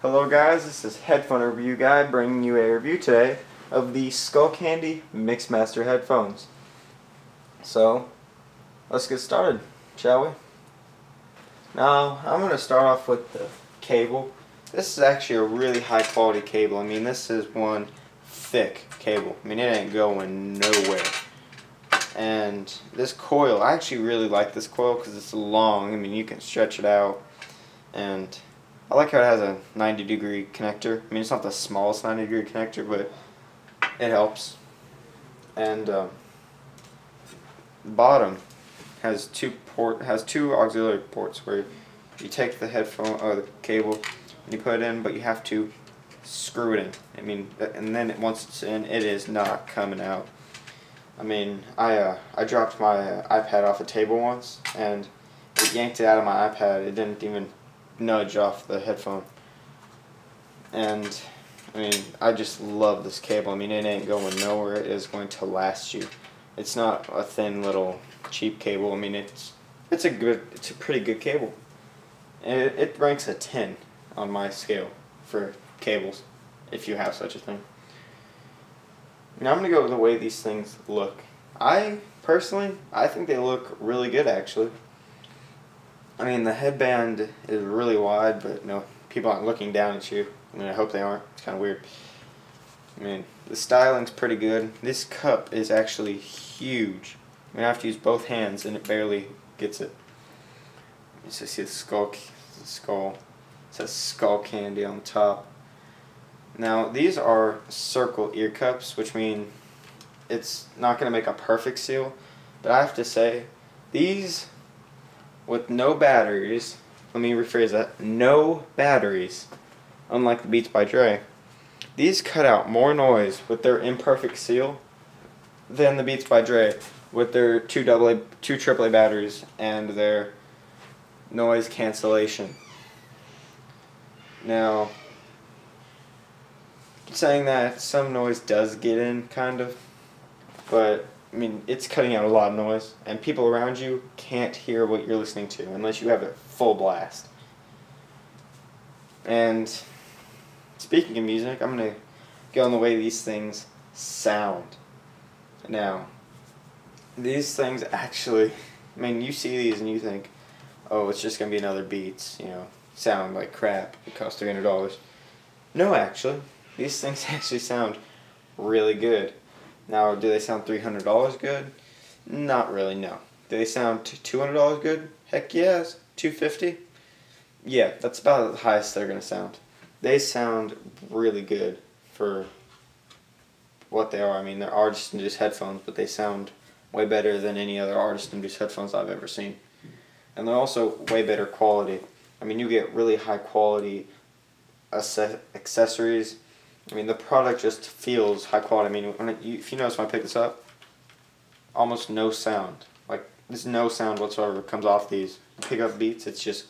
Hello guys, this is Headphone Review Guy bringing you a review today of the Skullcandy Mixmaster headphones. So, let's get started, shall we? Now, I'm going to start off with the cable. This is actually a really high quality cable. I mean, this is one thick cable. I mean, it ain't going nowhere. And this coil, I actually really like this coil because it's long. I mean, you can stretch it out, and I like how it has a 90-degree connector. I mean, it's not the smallest 90-degree connector, but it helps. And the bottom has two auxiliary ports where you take the headphone or the cable and you put it in, but you have to screw it in. I mean, and then once it's in, it is not coming out. I mean, I dropped my iPad off a table once, and it yanked it out of my iPad. It didn't even nudge off the headphone. And I mean, I just love this cable. I mean, it ain't going nowhere. It is going to last you. It's not a thin little cheap cable. I mean, it's a pretty good cable. It ranks a 10 on my scale for cables, if you have such a thing. Now I'm going to go with the way these things look. Personally, I think they look really good, actually. I mean, the headband is really wide, but no, people aren't looking down at you. I mean, I hope they aren't. It's kind of weird. I mean, the styling's pretty good. This cup is actually huge. I mean, I have to use both hands, and it barely gets it. You just see the skull. It says Skullcandy on the top. Now, these are circle ear cups, which mean it's not going to make a perfect seal, but I have to say, these with no batteries, let me rephrase that, no batteries, unlike the Beats by Dre, these cut out more noise with their imperfect seal than the Beats by Dre with their two AAA batteries and their noise cancellation. Now, saying that, some noise does get in, kind of, but I mean, it's cutting out a lot of noise, and people around you can't hear what you're listening to unless you have it full blast. And speaking of music, I'm going to go on the way these things sound. Now, these things actually, I mean, you see these and you think, oh, it's just going to be another Beats, you know, sound like crap, it costs $300. No, actually. These things actually sound really good. Now, do they sound $300 good? Not really, no. Do they sound $200 good? Heck yes. $250? Yeah, that's about the highest they're going to sound. They sound really good for what they are. I mean, they're artist-induced headphones, but they sound way better than any other artist-induced headphones I've ever seen. And they're also way better quality. I mean, you get really high-quality accessories. I mean, the product just feels high quality. I mean, if you notice when I pick this up, almost no sound. Like, there's no sound whatsoever comes off these. You pick up Beats, it's just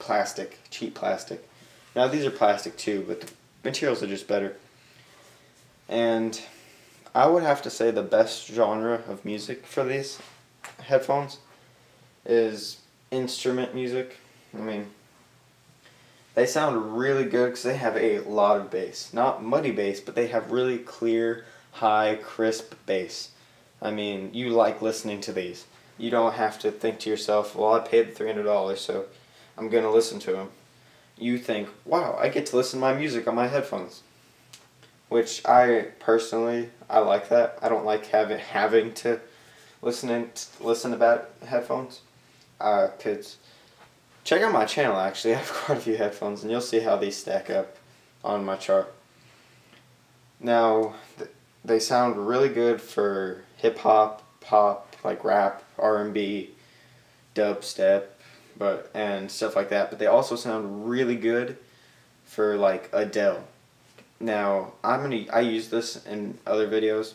plastic, cheap plastic. Now, these are plastic too, but the materials are just better. And I would have to say the best genre of music for these headphones is instrument music. I mean, they sound really good because they have a lot of bass. Not muddy bass, but they have really clear, high, crisp bass. I mean, you like listening to these. You don't have to think to yourself, well, I paid the $300, so I'm going to listen to them. You think, wow, I get to listen to my music on my headphones. Which I like that. I don't like having to listen to bad headphones. Because check out my channel, actually. I have quite a few headphones, and you'll see how these stack up on my chart. Now, they sound really good for hip-hop, pop, like rap, R&B, dubstep, and stuff like that. But they also sound really good for, like, Adele. Now, I use this in other videos.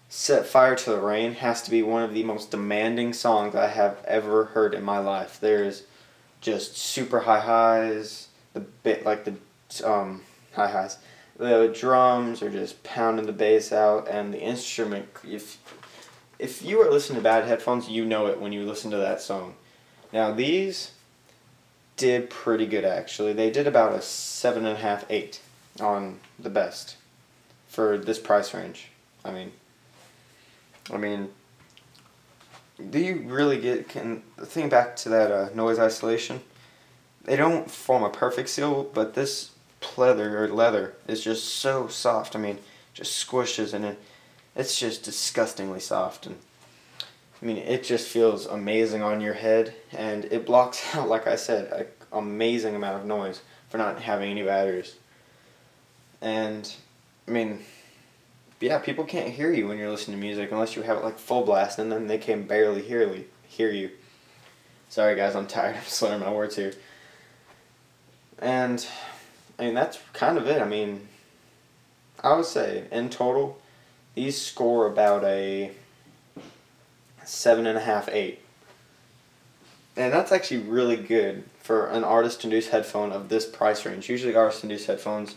Set Fire to the Rain has to be one of the most demanding songs I have ever heard in my life. There's just super high highs, high highs. The drums are just pounding the bass out, and the instrument. If you are listening to bad headphones, you know it when you listen to that song. Now these did pretty good actually. They did about a 7.5, 8 on the best for this price range. I mean, do you really think back to that noise isolation? They don't form a perfect seal, but this leather is just so soft. I mean, just squishes and it's just disgustingly soft, and I mean, it just feels amazing on your head, and it blocks out, like I said, an amazing amount of noise for not having any batteries. And I mean, yeah, people can't hear you when you're listening to music unless you have it like full blast, and then they can barely hear you. Sorry guys, I'm tired. I'm slurring my words here. And I mean, that's kind of it. I mean, I would say in total, these score about a 7.5, 8. And that's actually really good for an artist-induced headphone of this price range. Usually artist-induced headphones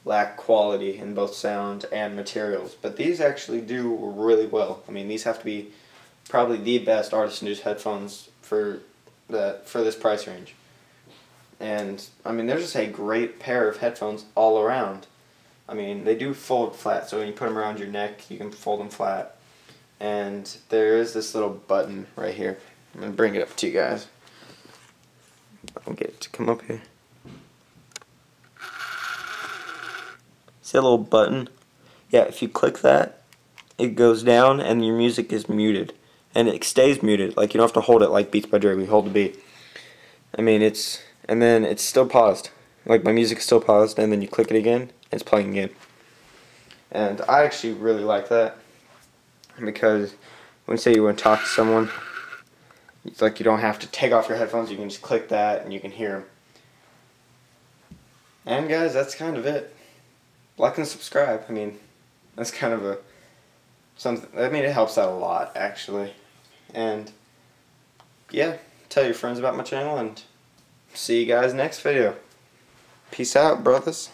lack quality in both sound and materials, but these actually do really well. I mean, these have to be probably the best artist-induced headphones for this price range. And I mean, they're just a great pair of headphones all around. I mean, they do fold flat, so when you put them around your neck, you can fold them flat. And there is this little button right here. I'm going to bring it up to you guys. I'll get it to come up here. See that little button? Yeah, if you click that, it goes down and your music is muted. And it stays muted. Like, you don't have to hold it like Beats by Dre. We hold the beat. I mean, and then it's still paused. Like, my music's still paused, and then you click it again, and it's playing again. And I actually really like that, because when say you want to talk to someone, it's like you don't have to take off your headphones. You can just click that, and you can hear them. And guys, that's kind of it. Like and subscribe. I mean, that's kind of something. I mean, it helps out a lot, actually. And yeah, tell your friends about my channel, and see you guys next video. Peace out, brothers.